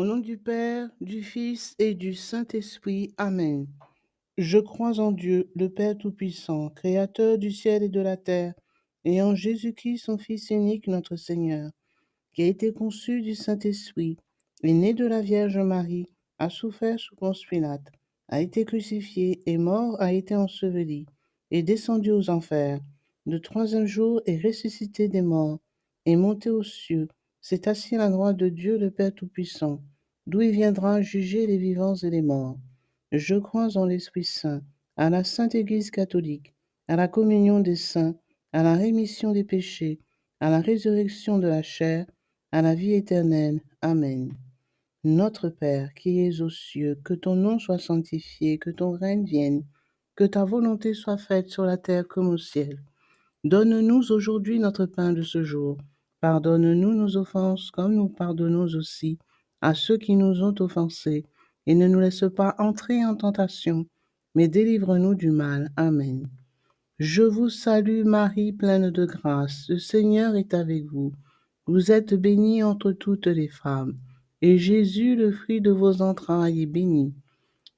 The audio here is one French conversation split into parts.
nom du Père, du Fils et du Saint-Esprit. Amen. Je crois en Dieu, le Père Tout-Puissant, Créateur du ciel et de la terre, et en Jésus-Christ, son Fils unique, notre Seigneur, qui a été conçu du Saint-Esprit, est né de la Vierge Marie, a souffert sous Ponce Pilate, a été crucifié, est mort, a été enseveli, est descendu aux enfers. Le troisième jour est ressuscité des morts, est monté aux cieux, s'est assis à la droite de Dieu le Père Tout-Puissant, d'où il viendra juger les vivants et les morts. Je crois en l'Esprit Saint, à la Sainte Église catholique, à la communion des saints, à la rémission des péchés, à la résurrection de la chair, à la vie éternelle. Amen. Notre Père, qui es aux cieux, que ton nom soit sanctifié, que ton règne vienne, que ta volonté soit faite sur la terre comme au ciel. Donne-nous aujourd'hui notre pain de ce jour. Pardonne-nous nos offenses comme nous pardonnons aussi à ceux qui nous ont offensés. Et ne nous laisse pas entrer en tentation, mais délivre-nous du mal. Amen. Je vous salue Marie, pleine de grâce. Le Seigneur est avec vous. Vous êtes bénie entre toutes les femmes, et Jésus, le fruit de vos entrailles, est béni.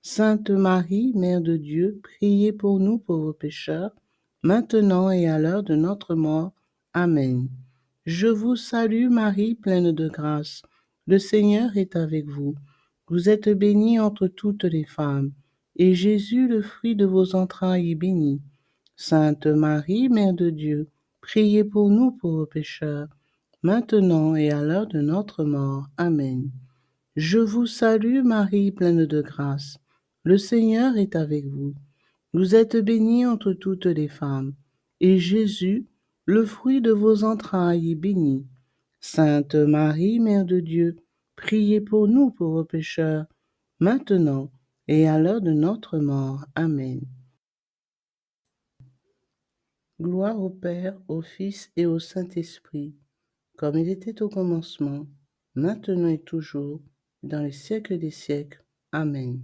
Sainte Marie, Mère de Dieu, priez pour nous pauvres pécheurs, maintenant et à l'heure de notre mort. Amen. Je vous salue Marie, pleine de grâce. Le Seigneur est avec vous. Vous êtes bénie entre toutes les femmes, et Jésus, le fruit de vos entrailles, est béni. Sainte Marie, Mère de Dieu, priez pour nous pauvres pécheurs, maintenant et à l'heure de notre mort. Amen. Je vous salue Marie, pleine de grâce. Le Seigneur est avec vous. Vous êtes bénie entre toutes les femmes, et Jésus, le fruit de vos entrailles, est béni. Sainte Marie, Mère de Dieu, priez pour nous pauvres pécheurs, maintenant et à l'heure de notre mort. Amen. Gloire au Père, au Fils et au Saint-Esprit, comme il était au commencement, maintenant et toujours, dans les siècles des siècles. Amen.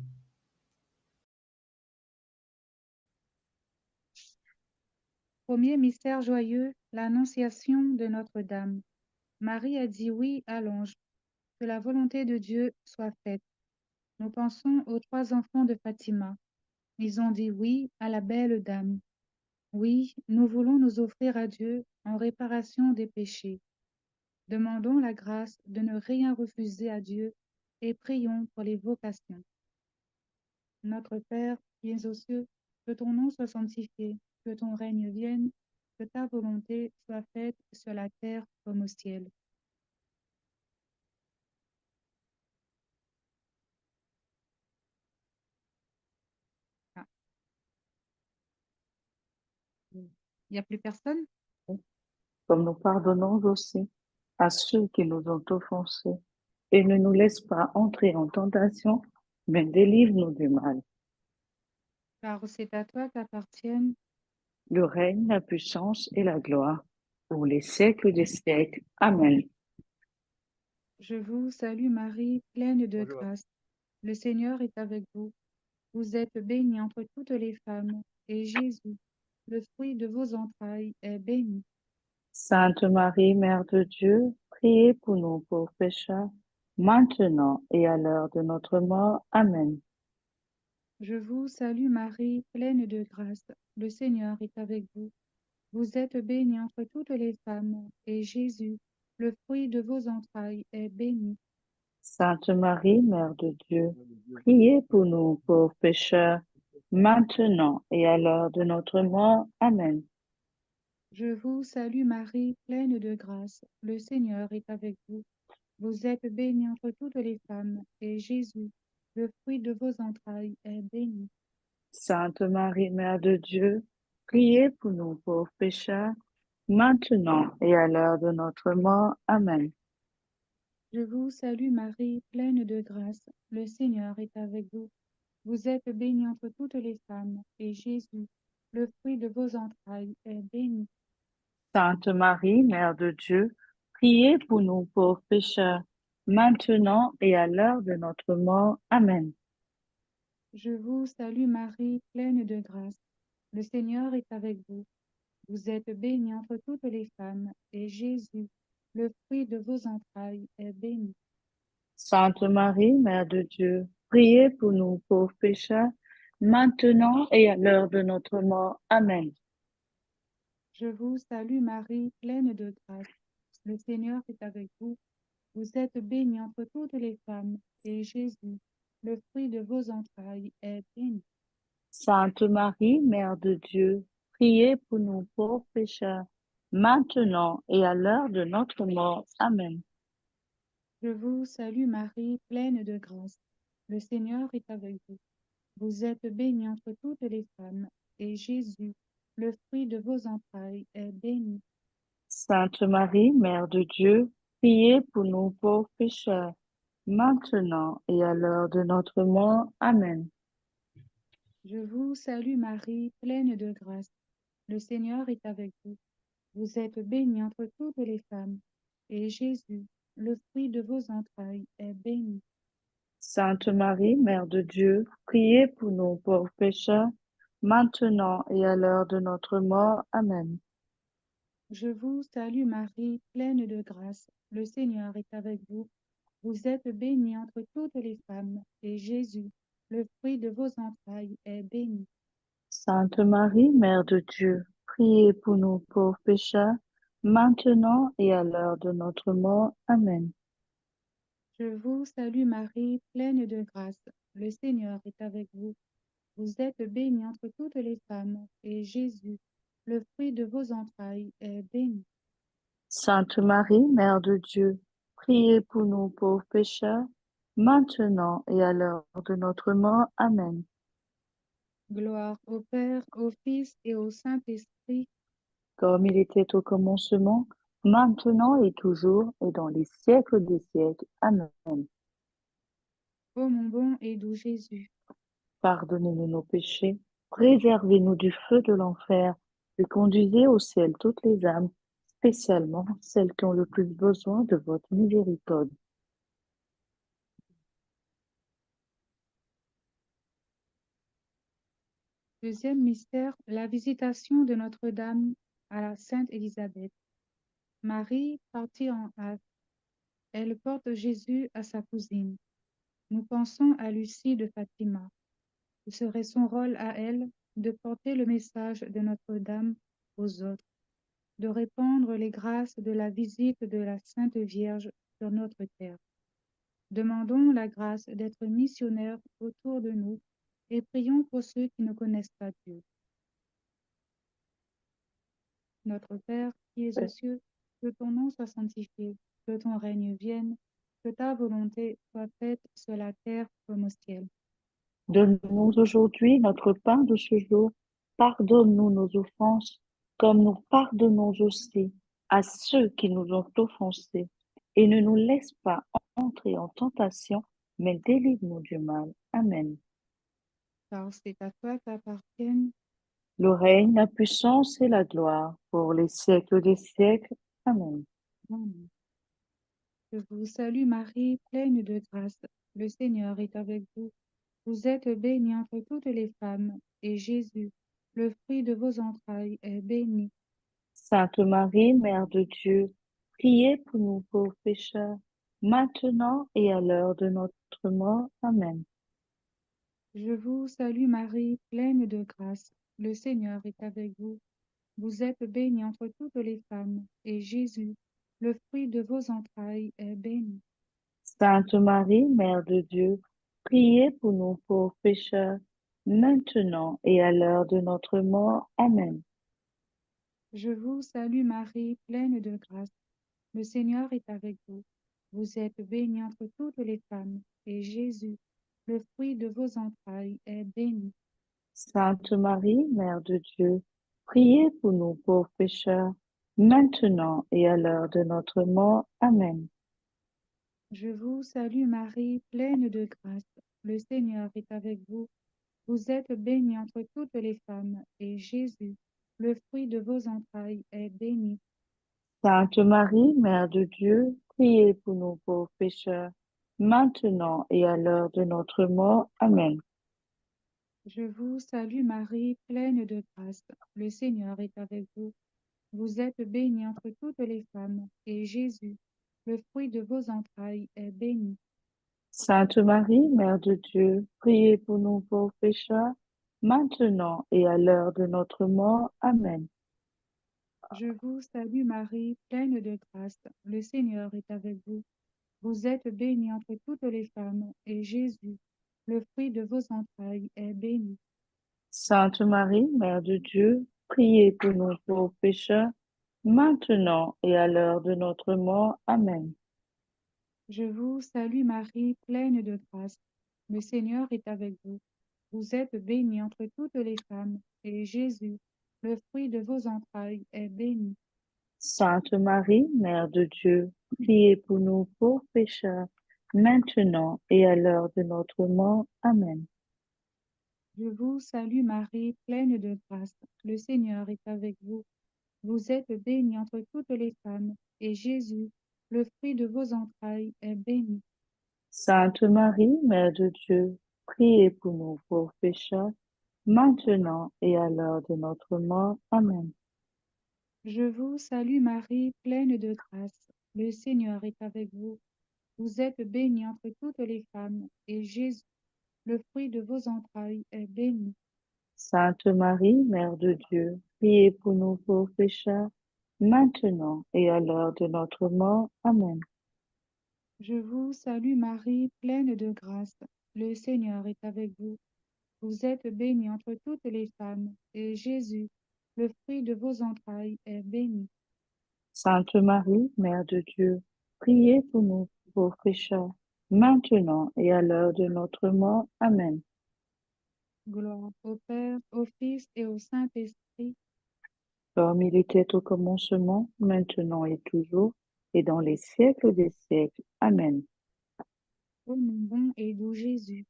Premier mystère joyeux, l'Annonciation de Notre-Dame. Marie a dit oui à l'ange, que la volonté de Dieu soit faite. Nous pensons aux 3 enfants de Fatima. Ils ont dit oui à la belle dame. Oui, nous voulons nous offrir à Dieu en réparation des péchés. Demandons la grâce de ne rien refuser à Dieu et prions pour les vocations. Notre Père, qui es aux cieux, que ton nom soit sanctifié, que ton règne vienne, que ta volonté soit faite sur la terre comme au ciel. Ah, il n'y a plus personne? Comme nous pardonnons aussi à ceux qui nous ont offensés, et ne nous laisse pas entrer en tentation, mais délivre-nous du mal. Car c'est à toi qu'appartiennent. Le règne, la puissance et la gloire, pour les siècles des siècles. Amen. Je vous salue Marie, pleine de grâce. Le Seigneur est avec vous. Vous êtes bénie entre toutes les femmes, et Jésus, le fruit de vos entrailles, est béni. Sainte Marie, Mère de Dieu, priez pour nous pauvres pécheurs, maintenant et à l'heure de notre mort. Amen. Je vous salue Marie, pleine de grâce. Le Seigneur est avec vous. Vous êtes bénie entre toutes les femmes, et Jésus, le fruit de vos entrailles, est béni. Sainte Marie, Mère de Dieu, priez pour nous pauvres pécheurs, maintenant et à l'heure de notre mort. Amen. Je vous salue Marie, pleine de grâce. Le Seigneur est avec vous. Vous êtes bénie entre toutes les femmes, et Jésus, le fruit de vos entrailles, est béni. Sainte Marie, Mère de Dieu, priez pour nous pauvres pécheurs, maintenant et à l'heure de notre mort. Amen. Je vous salue Marie, pleine de grâce. Le Seigneur est avec vous. Vous êtes bénie entre toutes les femmes, et Jésus, le fruit de vos entrailles, est béni. Sainte Marie, Mère de Dieu, priez pour nous pauvres pécheurs, maintenant et à l'heure de notre mort. Amen. Je vous salue Marie, pleine de grâce. Le Seigneur est avec vous. Vous êtes bénie entre toutes les femmes, et Jésus, le fruit de vos entrailles, est béni. Sainte Marie, Mère de Dieu, priez pour nous pauvres pécheurs, maintenant et à l'heure de notre mort. Amen. Je vous salue Marie, pleine de grâce. Le Seigneur est avec vous. Vous êtes bénie entre toutes les femmes, et Jésus, le fruit de vos entrailles, est béni. Sainte Marie, Mère de Dieu, priez pour nous pauvres pécheurs, maintenant et à l'heure de notre mort. Amen. Je vous salue Marie, pleine de grâce. Le Seigneur est avec vous. Vous êtes bénie entre toutes les femmes, et Jésus, le fruit de vos entrailles, est béni. Sainte Marie, Mère de Dieu, priez pour nous pauvres pécheurs, maintenant et à l'heure de notre mort. Amen. Je vous salue Marie, pleine de grâce. Le Seigneur est avec vous. Vous êtes bénie entre toutes les femmes, et Jésus, le fruit de vos entrailles, est béni. Sainte Marie, Mère de Dieu, priez pour nous pauvres pécheurs, maintenant et à l'heure de notre mort. Amen. Je vous salue Marie, pleine de grâce. Le Seigneur est avec vous. Vous êtes bénie entre toutes les femmes, et Jésus, le fruit de vos entrailles, est béni. Sainte Marie, Mère de Dieu, priez pour nous pauvres pécheurs, maintenant et à l'heure de notre mort. Amen. Je vous salue Marie, pleine de grâce. Le Seigneur est avec vous. Vous êtes bénie entre toutes les femmes, et Jésus, le fruit de vos entrailles, est béni. Sainte Marie, Mère de Dieu, priez pour nous pauvres pécheurs, maintenant et à l'heure de notre mort. Amen. Je vous salue Marie, pleine de grâce. Le Seigneur est avec vous. Vous êtes bénie entre toutes les femmes, et Jésus, le fruit de vos entrailles, est béni. Sainte Marie, Mère de Dieu, priez pour nous pauvres pécheurs, maintenant et à l'heure de notre mort. Amen. Gloire au Père, au Fils et au Saint-Esprit, Comme il était au commencement, maintenant et toujours, et dans les siècles des siècles. Amen. ô mon bon et doux Jésus. Pardonnez-nous nos péchés, préservez-nous du feu de l'enfer, et conduisez au ciel toutes les âmes, spécialement celles qui ont le plus besoin de votre miséricorde. Deuxième mystère, la visitation de Notre-Dame à la Sainte Élisabeth. Marie, partie en hâte, elle porte Jésus à sa cousine. Nous pensons à Lucie de Fatima. Ce serait son rôle à elle de porter le message de Notre-Dame aux autres, de répandre les grâces de la visite de la Sainte Vierge sur notre terre. Demandons la grâce d'être missionnaires autour de nous et prions pour ceux qui ne connaissent pas Dieu. Notre Père, qui es aux cieux, que ton nom soit sanctifié, que ton règne vienne, que ta volonté soit faite sur la terre comme au ciel. Donne-nous aujourd'hui notre pain de ce jour. Pardonne-nous nos offenses, comme nous pardonnons aussi à ceux qui nous ont offensés. Et ne nous laisse pas entrer en tentation, mais délivre-nous du mal. Amen. Car c'est à toi qu'appartiennent. Le règne, la puissance et la gloire pour les siècles des siècles. Amen. Amen. Je vous salue Marie, pleine de grâce. Le Seigneur est avec vous. Vous êtes bénie entre toutes les femmes, et Jésus, le fruit de vos entrailles, est béni. Sainte Marie, Mère de Dieu, priez pour nous pauvres pécheurs, maintenant et à l'heure de notre mort. Amen. Je vous salue Marie, pleine de grâce. Le Seigneur est avec vous. Vous êtes bénie entre toutes les femmes, et Jésus, le fruit de vos entrailles, est béni. Sainte Marie, Mère de Dieu, priez pour nous pauvres pécheurs, maintenant et à l'heure de notre mort. Amen. Je vous salue Marie, pleine de grâce. Le Seigneur est avec vous. Vous êtes bénie entre toutes les femmes, et Jésus, le fruit de vos entrailles, est béni. Sainte Marie, Mère de Dieu, priez pour nous pauvres pécheurs, maintenant et à l'heure de notre mort. Amen. Je vous salue Marie, pleine de grâce. Le Seigneur est avec vous. Vous êtes bénie entre toutes les femmes, et Jésus, le fruit de vos entrailles, est béni. Sainte Marie, Mère de Dieu, priez pour nous pauvres pécheurs, maintenant et à l'heure de notre mort. Amen. Je vous salue Marie, pleine de grâce. Le Seigneur est avec vous. Vous êtes bénie entre toutes les femmes, et Jésus, le fruit de vos entrailles, est béni. Sainte Marie, Mère de Dieu, priez pour nous pauvres pécheurs, maintenant et à l'heure de notre mort. Amen. Je vous salue Marie, pleine de grâce. Le Seigneur est avec vous. Vous êtes bénie entre toutes les femmes, et Jésus, le fruit de vos entrailles, est béni. Sainte Marie, Mère de Dieu, priez pour nous pauvres pécheurs, maintenant et à l'heure de notre mort. Amen. Je vous salue Marie, pleine de grâce. Le Seigneur est avec vous. Vous êtes bénie entre toutes les femmes, et Jésus, le fruit de vos entrailles, est béni. Sainte Marie, Mère de Dieu, priez pour nous pauvres pécheurs, maintenant et à l'heure de notre mort. Amen. Je vous salue Marie, pleine de grâce. Le Seigneur est avec vous. Vous êtes bénie entre toutes les femmes, et Jésus, le fruit de vos entrailles, est béni. Sainte Marie, Mère de Dieu, priez pour nous pauvres pécheurs, maintenant et à l'heure de notre mort. Amen. Je vous salue Marie, pleine de grâce. Le Seigneur est avec vous. Vous êtes bénie entre toutes les femmes, et Jésus, le fruit de vos entrailles, est béni. Sainte Marie, Mère de Dieu, priez pour nous pauvres pécheurs, maintenant et à l'heure de notre mort. Amen. Je vous salue Marie, pleine de grâce. Le Seigneur est avec vous. Vous êtes bénie entre toutes les femmes, et Jésus, le fruit de vos entrailles, est béni. Sainte Marie, Mère de Dieu, priez pour nous pauvres pécheurs, maintenant et à l'heure de notre mort. Amen. Gloire au Père, au Fils et au Saint-Esprit, Comme il était au commencement, maintenant et toujours, et dans les siècles des siècles. Amen. ô mon bon et doux Jésus.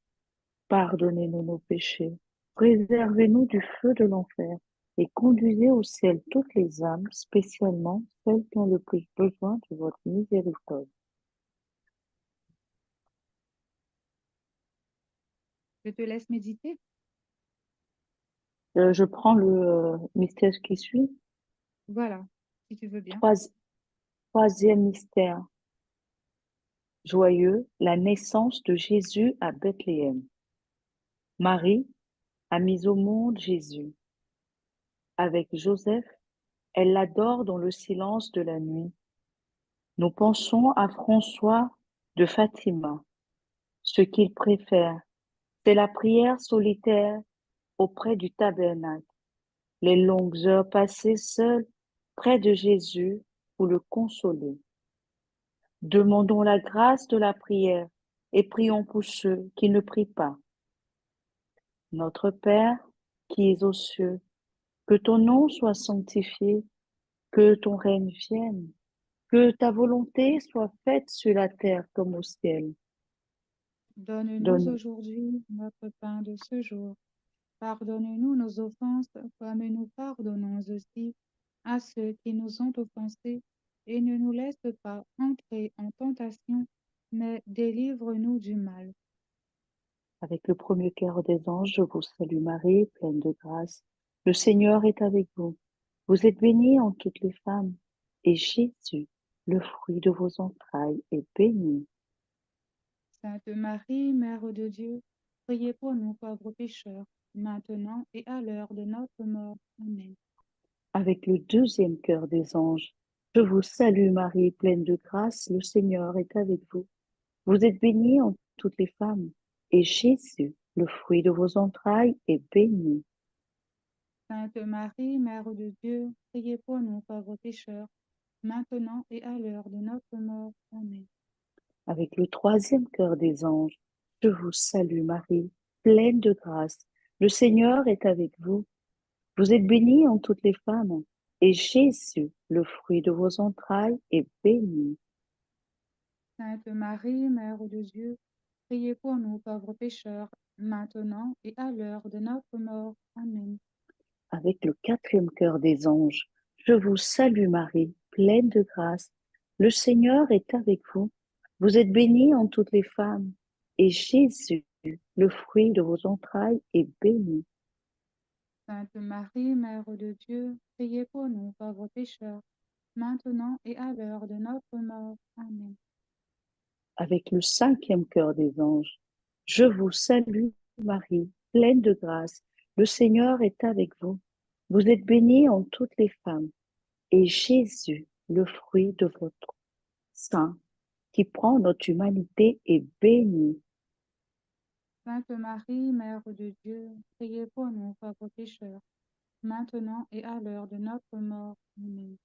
Pardonnez-nous nos péchés, préservez-nous du feu de l'enfer, et conduisez au ciel toutes les âmes, spécialement celles qui ont le plus besoin de votre miséricorde. Je te laisse méditer. Je prends le mystère qui suit. Voilà, si tu veux bien. Troisième mystère joyeux, la naissance de Jésus à Bethléem. Marie a mis au monde Jésus. Avec Joseph, elle l'adore dans le silence de la nuit. Nous pensons à François de Fatima. Ce qu'il préfère, c'est la prière solitaire auprès du tabernacle, les longues heures passées seul près de Jésus pour le consoler. Demandons la grâce de la prière et prions pour ceux qui ne prient pas. Notre Père, qui es aux cieux, que ton nom soit sanctifié, que ton règne vienne, que ta volonté soit faite sur la terre comme au ciel. Donne-nous Donne, aujourd'hui notre pain de ce jour. Pardonne-nous nos offenses, comme nous pardonnons aussi à ceux qui nous ont offensés, et ne nous laisse pas entrer en tentation, mais délivre-nous du mal. avec le premier cœur des anges, je vous salue Marie, pleine de grâce. Le Seigneur est avec vous. Vous êtes bénie en toutes les femmes, et Jésus, le fruit de vos entrailles, est béni. Sainte Marie, Mère de Dieu, priez pour nous pauvres pécheurs, maintenant et à l'heure de notre mort. Amen. Avec le deuxième cœur des anges, je vous salue Marie, pleine de grâce, le Seigneur est avec vous. Vous êtes bénie en toutes les femmes, et Jésus, le fruit de vos entrailles, est béni. Sainte Marie, Mère de Dieu, priez pour nous pauvres pécheurs, maintenant et à l'heure de notre mort. Amen. Avec le troisième cœur des anges, je vous salue Marie, pleine de grâce, le Seigneur est avec vous. Vous êtes bénie en toutes les femmes, et Jésus, le fruit de vos entrailles, est béni. Sainte Marie, Mère de Dieu, priez pour nous pauvres pécheurs, maintenant et à l'heure de notre mort. Amen. Avec le quatrième cœur des anges, je vous salue Marie, pleine de grâce. Le Seigneur est avec vous. Vous êtes bénie en toutes les femmes, et Jésus, le fruit de vos entrailles, est béni. Sainte Marie, Mère de Dieu, priez pour nous pauvres pécheurs, maintenant et à l'heure de notre mort. Amen. avec le cinquième chœur des anges. Je vous salue, Marie, pleine de grâce. Le Seigneur est avec vous. Vous êtes bénie en toutes les femmes, et Jésus, le fruit de votre sein, qui prend notre humanité, est béni. Sainte Marie, Mère de Dieu, priez pour nous pauvres pécheurs, maintenant et à l'heure de notre mort. Amen.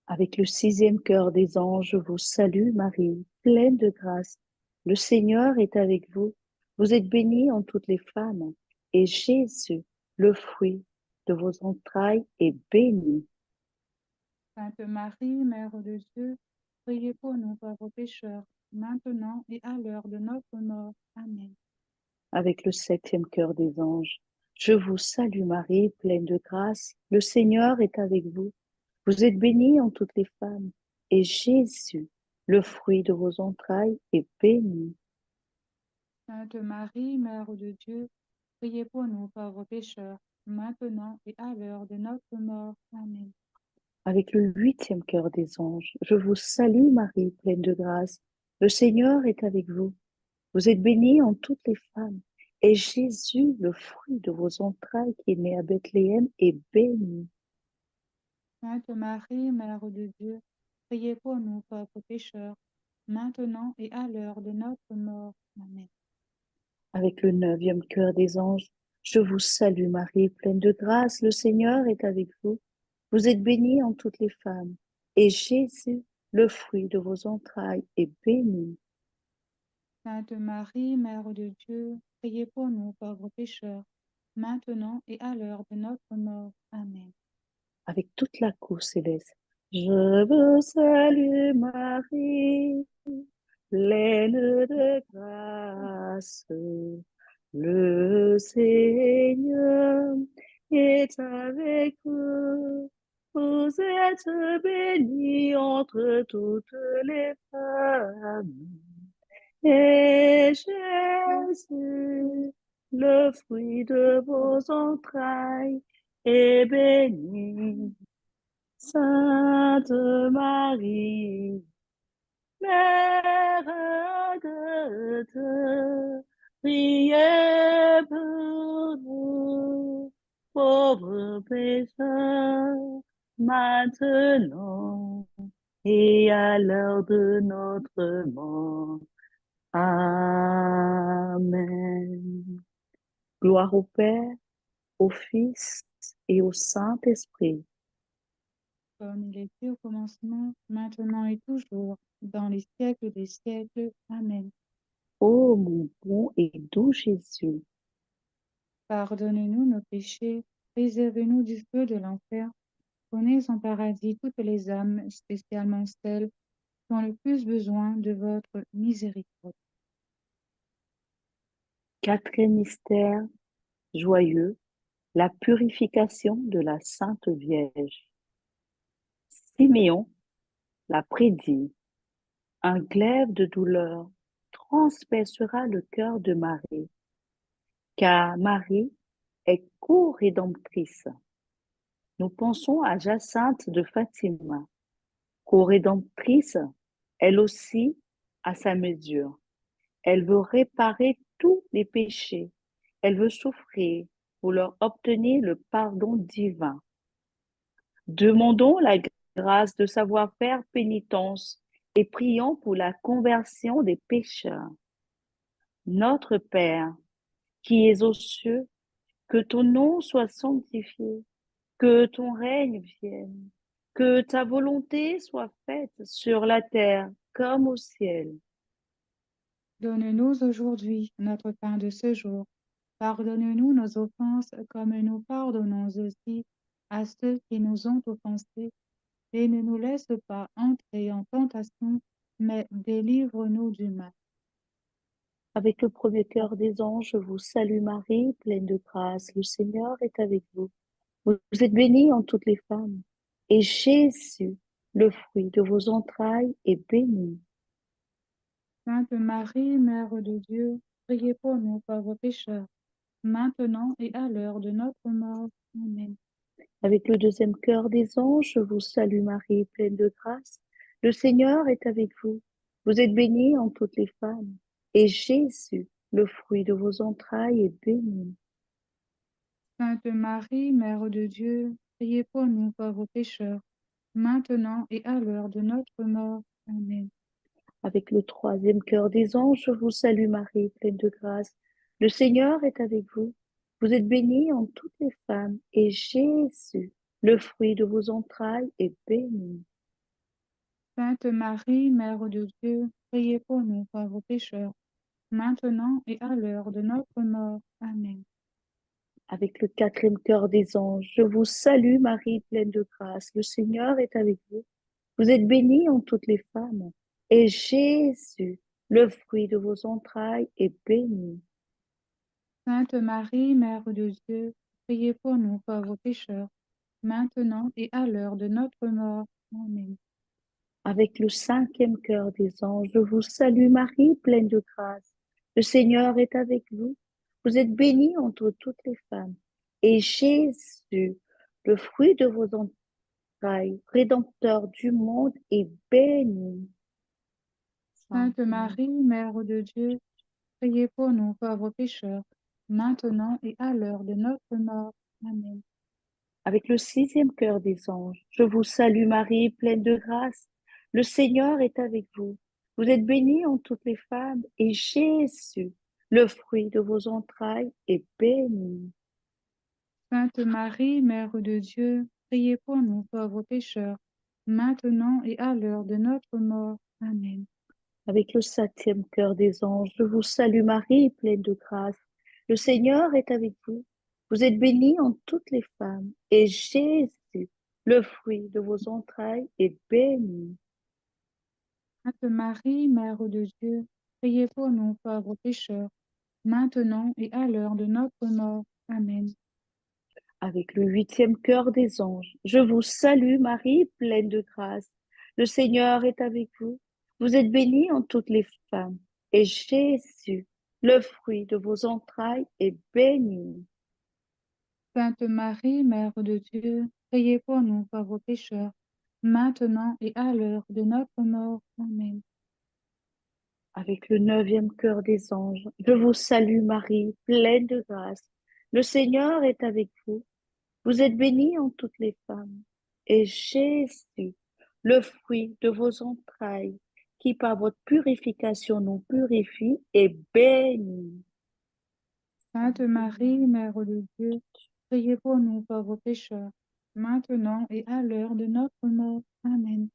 Avec le sixième chœur des anges, je vous salue, Marie, pleine de grâce. Le Seigneur est avec vous. Vous êtes bénie en toutes les femmes, et Jésus, le fruit de vos entrailles, est béni. Sainte Marie, Mère de Dieu, priez pour nous pauvres pécheurs, maintenant et à l'heure de notre mort. Amen. Avec le septième chœur des anges, je vous salue, Marie, pleine de grâce. Le Seigneur est avec vous. Vous êtes bénie en toutes les femmes, et Jésus, le fruit de vos entrailles, est béni. Sainte Marie, Mère de Dieu, priez pour nous pauvres pécheurs, maintenant et à l'heure de notre mort. Amen. Avec le huitième chœur des anges, je vous salue, Marie, pleine de grâce. Le Seigneur est avec vous. Vous êtes bénie en toutes les femmes, et Jésus, le fruit de vos entrailles, qui est né à Bethléem, est béni. Sainte Marie, Mère de Dieu, priez pour nous pauvres pécheurs, maintenant et à l'heure de notre mort. Amen. Avec le neuvième chœur des anges, je vous salue, Marie, pleine de grâce. Le Seigneur est avec vous. Vous êtes bénie en toutes les femmes, et Jésus, le fruit de vos entrailles, est béni. Sainte Marie, Mère de Dieu, priez pour nous pauvres pécheurs, maintenant et à l'heure de notre mort. Amen. Avec toute la cour céleste, je vous salue, Marie, pleine de grâce. Le Seigneur est avec vous. Vous êtes bénie entre toutes les femmes. Et Jésus, le fruit de vos entrailles, est béni. Sainte Marie, Mère de Dieu, priez pour nous, pauvres pécheurs, maintenant et à l'heure de notre mort. Amen. Gloire au Père, au Fils et au Saint-Esprit. Comme il était au commencement, maintenant et toujours, dans les siècles des siècles. Amen. Ô mon bon et doux Jésus, Pardonnez-nous nos péchés, préservez-nous du feu de l'enfer, prenez en paradis toutes les âmes, spécialement celles qui ont le plus besoin de votre miséricorde. quatrième mystère joyeux, la purification de la Sainte Vierge. Siméon l'a prédit, un glaive de douleur transpercera le cœur de Marie, car Marie est co-rédemptrice. Nous pensons à Jacinthe de Fatima, co-rédemptrice, elle aussi à sa mesure. Elle veut réparer tous les péchés. Elle veut souffrir pour leur obtenir le pardon divin. Demandons la grâce de savoir faire pénitence et prions pour la conversion des pécheurs. Notre Père, qui es aux cieux, que ton nom soit sanctifié, que ton règne vienne, que ta volonté soit faite sur la terre comme au ciel. Donne-nous aujourd'hui notre pain de ce jour. Pardonne-nous nos offenses comme nous pardonnons aussi à ceux qui nous ont offensés. Et ne nous laisse pas entrer en tentation, mais délivre-nous du mal. Avec le premier cœur des anges, je vous salue Marie, pleine de grâce. Le Seigneur est avec vous. Vous êtes bénie en toutes les femmes. Et Jésus, le fruit de vos entrailles, est béni. Sainte Marie, Mère de Dieu, priez pour nous pauvres pécheurs, maintenant et à l'heure de notre mort. Amen. Avec le deuxième cœur des anges, je vous salue Marie, pleine de grâce. Le Seigneur est avec vous. Vous êtes bénie entre toutes les femmes, et Jésus, le fruit de vos entrailles, est béni. Sainte Marie, Mère de Dieu, priez pour nous pauvres pécheurs, maintenant et à l'heure de notre mort. Amen. Avec le troisième cœur des anges, je vous salue Marie, pleine de grâce. Le Seigneur est avec vous. Vous êtes bénie entre toutes les femmes, et Jésus, le fruit de vos entrailles, est béni. Sainte Marie, Mère de Dieu, priez pour nous pauvres pécheurs, maintenant et à l'heure de notre mort. Amen. Avec le quatrième cœur des anges, je vous salue Marie, pleine de grâce. Le Seigneur est avec vous. Vous êtes bénie entre toutes les femmes, et Jésus, le fruit de vos entrailles, est béni. Sainte Marie, Mère de Dieu, priez pour nous pauvres pécheurs, maintenant et à l'heure de notre mort. Amen. Avec le cinquième cœur des anges, je vous salue Marie, pleine de grâce. Le Seigneur est avec vous. Vous êtes bénie entre toutes les femmes, et Jésus, le fruit de vos entrailles, Rédempteur du monde, est béni. Sainte Marie, Mère de Dieu, priez pour nous pauvres pécheurs, maintenant et à l'heure de notre mort. Amen. Avec le sixième cœur des anges, je vous salue Marie, pleine de grâce. Le Seigneur est avec vous. Vous êtes bénie entre toutes les femmes, et Jésus, le fruit de vos entrailles, est béni. Sainte Marie, Mère de Dieu, priez pour nous pauvres pécheurs, maintenant et à l'heure de notre mort. Amen. Avec le septième cœur des anges, je vous salue Marie, pleine de grâce. Le Seigneur est avec vous. Vous êtes bénie entre toutes les femmes, et Jésus, le fruit de vos entrailles, est béni. Sainte Marie, Mère de Dieu, priez pour nous pauvres pécheurs, maintenant et à l'heure de notre mort. Amen. Avec le huitième cœur des anges, je vous salue Marie, pleine de grâce. Le Seigneur est avec vous. Vous êtes bénie entre toutes les femmes, et Jésus, le fruit de vos entrailles, est béni. Sainte Marie, Mère de Dieu, priez pour nous pauvres pécheurs, maintenant et à l'heure de notre mort. Amen. Avec le neuvième cœur des anges, je vous salue Marie, pleine de grâce. Le Seigneur est avec vous. Vous êtes bénie entre toutes les femmes, et Jésus, le fruit de vos entrailles, qui par votre purification nous purifie, est béni. Sainte Marie, Mère de Dieu, priez pour nous pauvres pécheurs, maintenant et à l'heure de notre mort. Amen.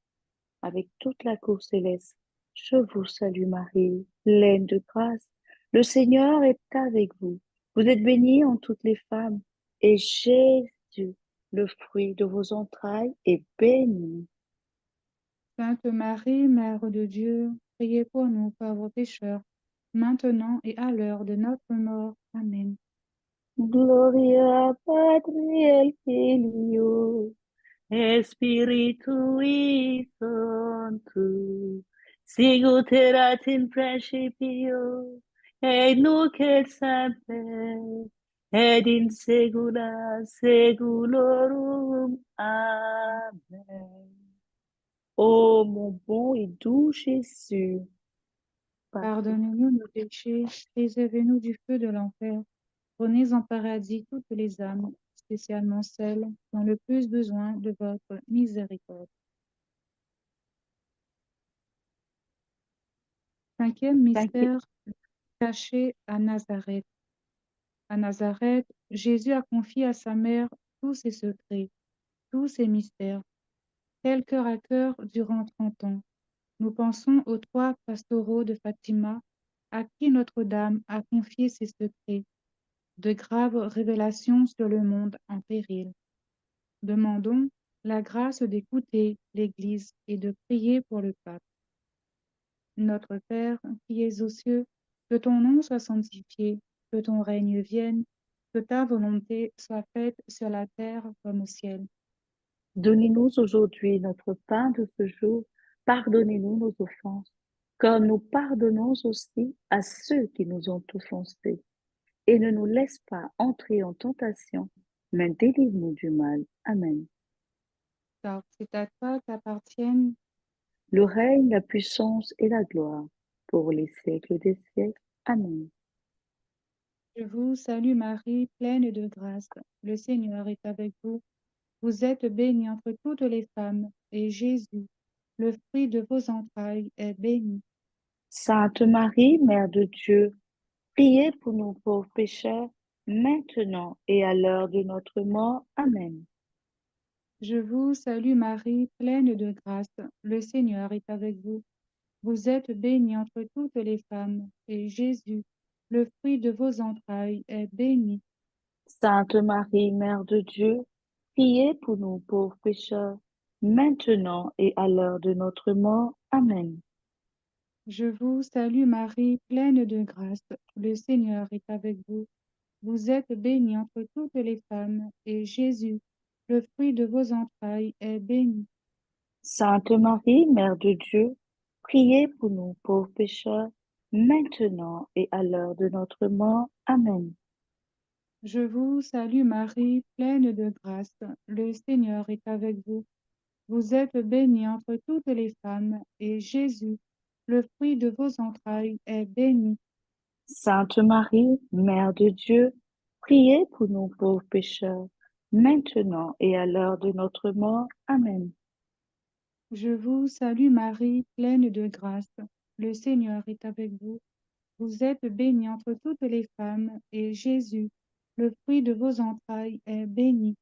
Avec toute la cour céleste, je vous salue Marie, pleine de grâce. Le Seigneur est avec vous. Vous êtes bénie entre toutes les femmes, et Jésus, le fruit de vos entrailles, est béni. Sainte Marie, Mère de Dieu, priez pour nous pauvres pécheurs, maintenant et à l'heure de notre mort. Amen. Gloria Patri et Filio, Spiritui Sancto, sicut erat in principio, et nunc et semper, et in saecula saeculorum. Amen. Ô mon bon et doux Jésus, pardonne. Pardonnez-nous nos péchés, préservez-nous du feu de l'enfer, prenez en paradis toutes les âmes, spécialement celles qui ont le plus besoin de votre miséricorde. Cinquième Cinquième, mystère, caché à Nazareth. À Nazareth, Jésus a confié à sa mère tous ses secrets, tous ses mystères. Tel cœur à cœur durant 30 ans, nous pensons aux 3 pastoraux de Fatima à qui Notre-Dame a confié ses secrets, de graves révélations sur le monde en péril. Demandons la grâce d'écouter l'Église et de prier pour le pape. Notre Père, qui es aux cieux, que ton nom soit sanctifié, que ton règne vienne, que ta volonté soit faite sur la terre comme au ciel. donnez-nous aujourd'hui notre pain de ce jour. Pardonnez-nous nos offenses, comme nous pardonnons aussi à ceux qui nous ont offensés. Et ne nous laisse pas entrer en tentation, mais délivre-nous du mal. Amen. Car c'est à toi qu'appartiennent le règne, la puissance et la gloire, pour les siècles des siècles. Amen. Je vous salue Marie, pleine de grâce. Le Seigneur est avec vous. Vous êtes bénie entre toutes les femmes, et Jésus, le fruit de vos entrailles, est béni. Sainte Marie, Mère de Dieu, priez pour nous pauvres pécheurs, maintenant et à l'heure de notre mort. Amen. Je vous salue Marie, pleine de grâce. Le Seigneur est avec vous. Vous êtes bénie entre toutes les femmes, et Jésus, le fruit de vos entrailles, est béni. Sainte Marie, Mère de Dieu, priez pour nous pauvres pécheurs, maintenant et à l'heure de notre mort. Amen. Je vous salue Marie, pleine de grâce. Le Seigneur est avec vous. Vous êtes bénie entre toutes les femmes, et Jésus, le fruit de vos entrailles, est béni. Sainte Marie, Mère de Dieu, priez pour nous pauvres pécheurs, maintenant et à l'heure de notre mort. Amen. Je vous salue Marie, pleine de grâce. Le Seigneur est avec vous. Vous êtes bénie entre toutes les femmes, et Jésus, le fruit de vos entrailles, est béni. Sainte Marie, Mère de Dieu, priez pour nous pauvres pécheurs, maintenant et à l'heure de notre mort. Amen. Je vous salue Marie, pleine de grâce. Le Seigneur est avec vous. Vous êtes bénie entre toutes les femmes, et Jésus, le fruit de vos entrailles, est béni.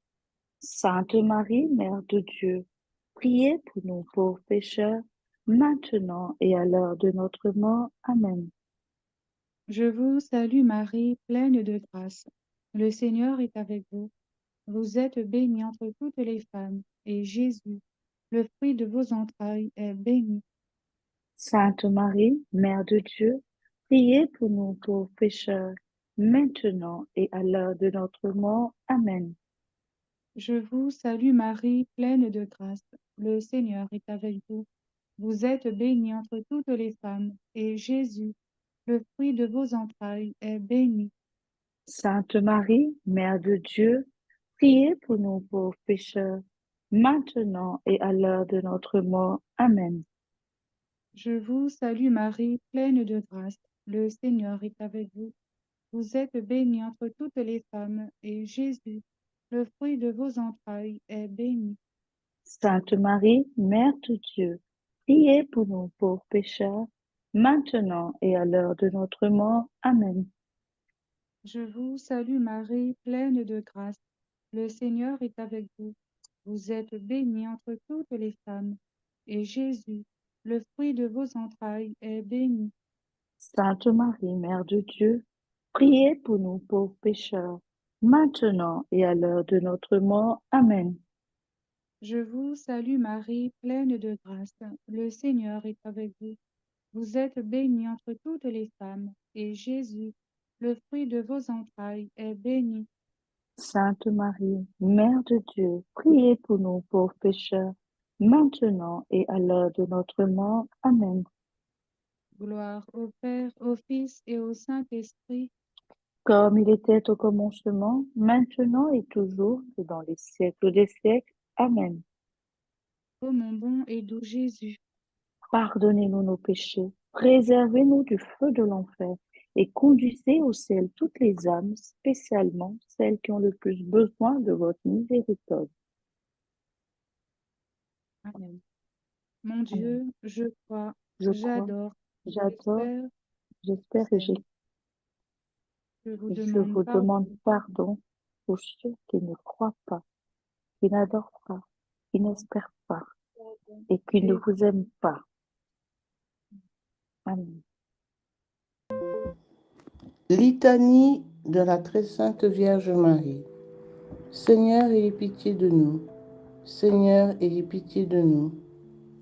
Sainte Marie, Mère de Dieu, priez pour nous pauvres pécheurs, maintenant et à l'heure de notre mort. Amen. Je vous salue Marie, pleine de grâce. Le Seigneur est avec vous. Vous êtes bénie entre toutes les femmes, et Jésus, le fruit de vos entrailles, est béni. Sainte Marie, Mère de Dieu, priez pour nous pauvres pécheurs, maintenant et à l'heure de notre mort. Amen. Je vous salue Marie, pleine de grâce. Le Seigneur est avec vous. Vous êtes bénie entre toutes les femmes, et Jésus, le fruit de vos entrailles, est béni. Sainte Marie, Mère de Dieu, priez pour nous pauvres pécheurs, maintenant et à l'heure de notre mort. Amen. Je vous salue Marie, pleine de grâce. Le Seigneur est avec vous. Vous êtes bénie entre toutes les femmes, et Jésus, le fruit de vos entrailles, est béni. Sainte Marie, Mère de Dieu, priez pour nous pauvres pécheurs, maintenant et à l'heure de notre mort. Amen. Je vous salue Marie, pleine de grâce. Le Seigneur est avec vous. Vous êtes bénie entre toutes les femmes, et Jésus, le fruit de vos entrailles, est béni. Sainte Marie, Mère de Dieu, priez pour nous pauvres pécheurs, maintenant et à l'heure de notre mort. Amen. Je vous salue Marie, pleine de grâce. Le Seigneur est avec vous. Vous êtes bénie entre toutes les femmes, et Jésus, le fruit de vos entrailles, est béni. Sainte Marie, Mère de Dieu, priez pour nous pauvres pécheurs, maintenant et à l'heure de notre mort. Amen. Gloire au Père, au Fils et au Saint-Esprit, Comme il était au commencement, maintenant et toujours, et dans les siècles des siècles. Amen. ô mon bon et doux Jésus. Pardonnez-nous nos péchés, préservez-nous du feu de l'enfer, et conduisez au ciel toutes les âmes, spécialement celles qui ont le plus besoin de votre miséricorde. Amen. Mon Amen. Dieu, je crois, Je crois, j'adore, j'adore, j'espère, j'espère et j'aime. Je vous je demande vous pardon demande pardon pour ceux qui ne croient pas, qui n'adorent pas, qui n'espèrent pas et qui ne et vous aiment pas. Amen. Litanie de la très sainte Vierge Marie. Seigneur, ayez pitié de nous. Seigneur, ayez pitié de nous.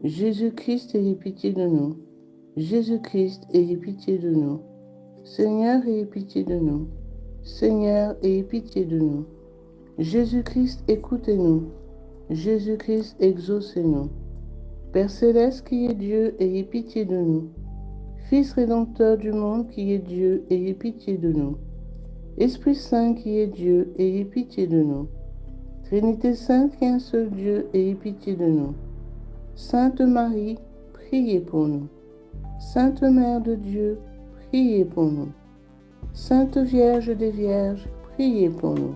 Jésus-Christ, ayez pitié de nous. Jésus-Christ, ayez pitié de nous. Seigneur, ayez pitié de nous. Seigneur, ayez pitié de nous. Jésus-Christ, écoutez-nous. Jésus-Christ, exaucez-nous. Père céleste qui est Dieu, ayez pitié de nous. Fils rédempteur du monde qui est Dieu, ayez pitié de nous. Esprit Saint qui est Dieu, ayez pitié de nous. Trinité Sainte qui est un seul Dieu, ayez pitié de nous. Sainte Marie, priez pour nous. Sainte Mère de Dieu, priez pour nous. Sainte Vierge des Vierges, priez pour nous.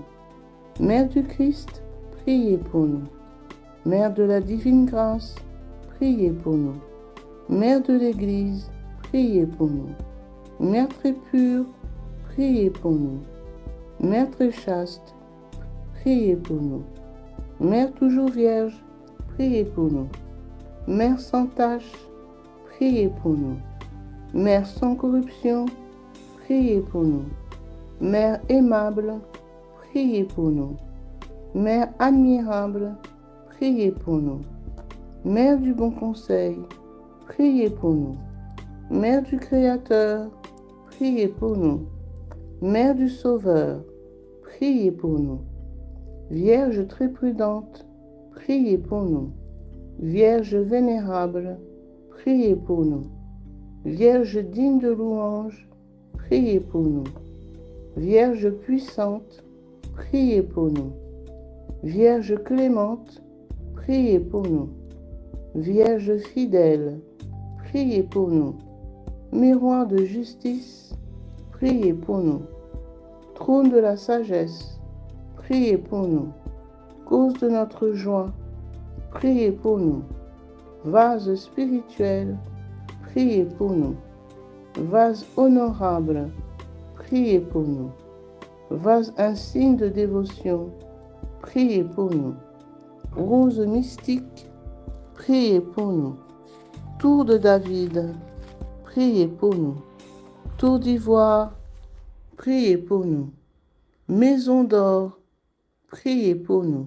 Mère du Christ, priez pour nous. Mère de la divine grâce, priez pour nous. Mère de l'Église, priez pour nous. Mère très pure, priez pour nous. Mère très chaste, priez pour nous. Mère toujours vierge, priez pour nous. Mère sans tache, priez pour nous. Mère sans corruption, priez pour nous. Mère aimable, priez pour nous. Mère admirable, priez pour nous. Mère du bon conseil, priez pour nous. Mère du Créateur, priez pour nous. Mère du Sauveur, priez pour nous. Vierge très prudente, priez pour nous. Vierge vénérable, priez pour nous. Vierge digne de louange, priez pour nous. Vierge puissante, priez pour nous. Vierge clémente, priez pour nous. Vierge fidèle, priez pour nous. Miroir de justice, priez pour nous. Trône de la sagesse, priez pour nous. Cause de notre joie, priez pour nous. Vase spirituel, priez pour nous. Vase honorable, priez pour nous. Vase insigne de dévotion, priez pour nous. Rose mystique, priez pour nous. Tour de David, priez pour nous. Tour d'ivoire, priez pour nous. Maison d'or, priez pour nous.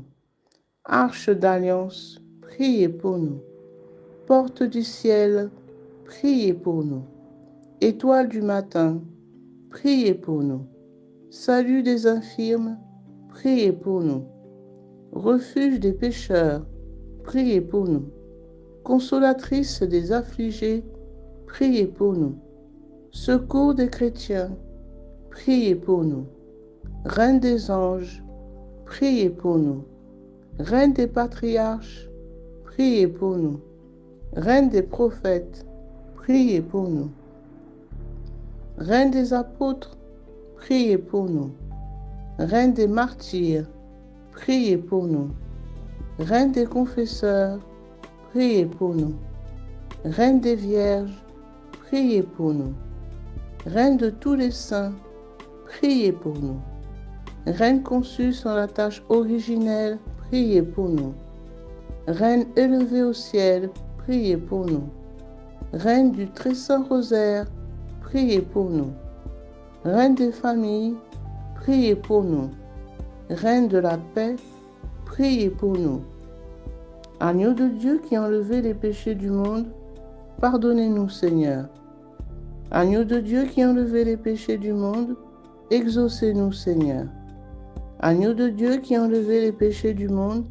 Arche d'alliance, priez pour nous. Porte du ciel, priez pour nous. Étoile du matin, priez pour nous. Salut des infirmes, priez pour nous. Refuge des pécheurs, priez pour nous. Consolatrice des affligés, priez pour nous. Secours des chrétiens, priez pour nous. Reine des anges, priez pour nous. Reine des patriarches, priez pour nous. Reine des prophètes, priez pour nous. Reine des apôtres, priez pour nous. Reine des martyrs, priez pour nous. Reine des confesseurs, priez pour nous. Reine des vierges, priez pour nous. Reine de tous les saints, priez pour nous. Reine conçue sans la tache originelle, priez pour nous. Reine élevée au ciel, priez pour nous. Reine du très saint rosaire, priez pour nous. Reine des familles, priez pour nous. Reine de la paix, priez pour nous. Agneau de Dieu qui a enlevé les péchés du monde, pardonnez-nous Seigneur. Agneau de Dieu qui a enlevé les péchés du monde, exaucez-nous Seigneur. Agneau de Dieu qui a enlevé les péchés du monde,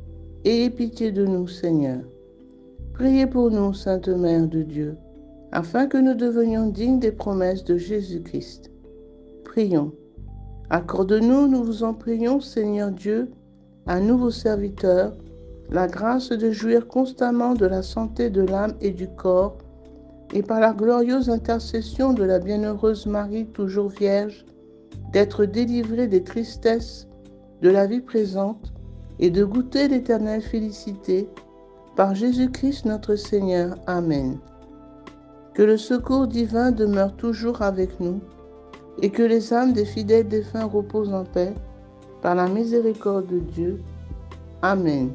ayez pitié de nous Seigneur. Priez pour nous, Sainte Mère de Dieu, afin que nous devenions dignes des promesses de Jésus-Christ. Prions. Accorde-nous, nous vous en prions, Seigneur Dieu, à nous vos serviteurs, la grâce de jouir constamment de la santé de l'âme et du corps, et par la glorieuse intercession de la bienheureuse Marie, toujours vierge, d'être délivrés des tristesses de la vie présente et de goûter l'éternelle félicité, par Jésus-Christ notre Seigneur. Amen. Que le secours divin demeure toujours avec nous, et que les âmes des fidèles défunts reposent en paix, par la miséricorde de Dieu. Amen.